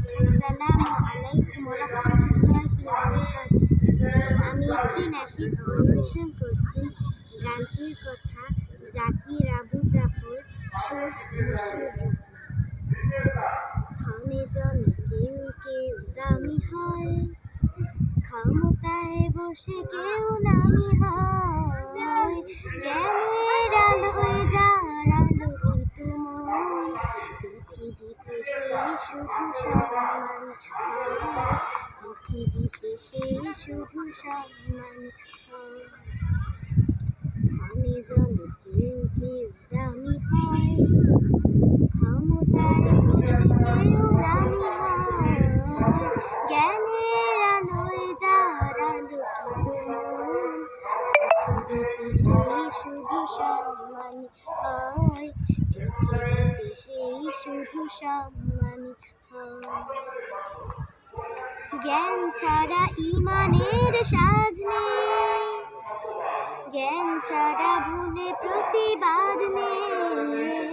আসসালামু আলাইকুম রহমতুল্লাহি বারাকাতুহু। আমি একটি নাশিদ পরিবেশন করছি। গানটির কথা জাকির আবু জাফর, সুর মশিউর রহমান। ক্ষণে জনে কেউ কেউ দামি হয়, ক্ষমতায় বসে কেউ নামি হয়। জ্ঞানের আলোয় যার আলোকিত মন, পৃথিবীতে সেই শুধু সম্মান হয়। পৃথিবীতে সেই শুধু সম্মান হয়। ক্ষণে জনে কেউ কেউ দামি হয়, ক্ষমতায় বসে কেউ নামি হয়। জ্ঞানের আলোয় যার আলোকিত মন, পৃথিবীতে সেই শুধু সম্মানী হয়। পৃথিবীতে সেই শুধু সম্মানী হয়। জ্ঞান ছাড়া ইমানের সাধ নেই, জ্ঞান ছাড়া ভুলে প্রতিবাদ নেই।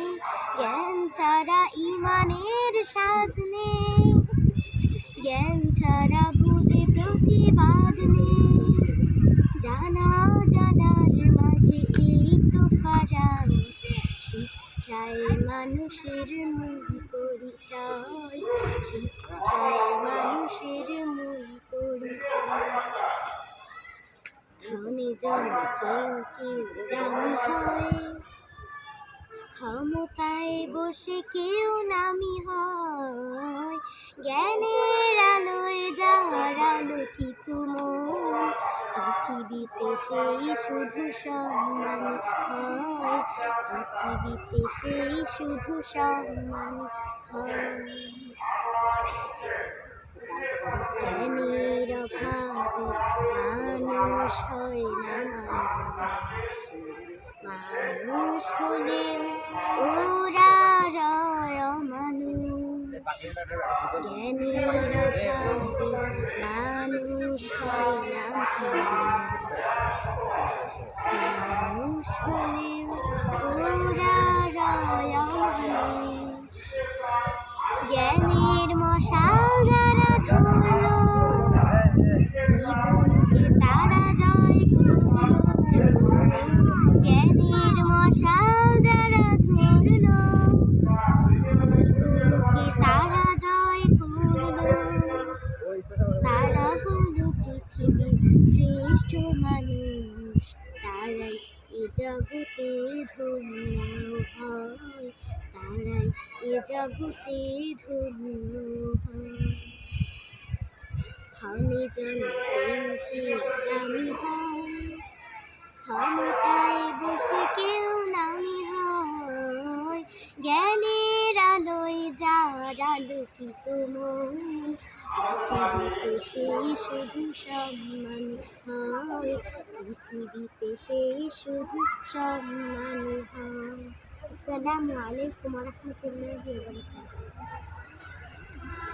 জ্ঞান ছাড়া ইমানের সাধ নেই, জ্ঞান ছাড়া ভুলে প্রতিবাদ নেই। জানা জানার মাঝে এই তো ফারাক, শিক্ষায় মানুষের মূল পরিচয়। শিক্ষায় মানুষের মূল পরিচয়। ক্ষণে জনে কেউ কেউ দামি হয়, ক্ষমতায় বসে কেউ নামি হয়। জ্ঞানের আলোয় যার আলোকিত মন, পৃথিবীতে সেই শুধু সম্মানী হয়। পৃথিবীতে সেই শুধু সম্মানী হয়। জ্ঞানের অভাবে মানুষ হয় না মানুষ হলে ওরা রয় অমানুষ। জ্ঞানের অভাবে মানুষ হয় না মানুষ হলে ওরা রয় অমানুষ। জ্ঞানের মশাল যারা ধরল, জীবনকে তারা জয় করল। জ্ঞানের মশাল যারা ধরল, জীবনকে তারা জয় করল। তারা হলো পৃথিবীর শ্রেষ্ঠ মানুষ, তারাই এ জগতে ধন্য হয়। তারাই এ জগতে ধন্য হয়। ক্ষণে জনে কেউ কেউ দামি হয়, ক্ষমতায় বসে কেউ নামি হয়। জ্ঞানের আলোয় যার আলোকিত মন, পৃথিবীতে সেই শুধু সম্মান হয়। পৃথিবীতে সেই শুধু সম্মান হয়। আসসালামু আলাইকুম রহমতুল্লাহি বারাকাতুহু।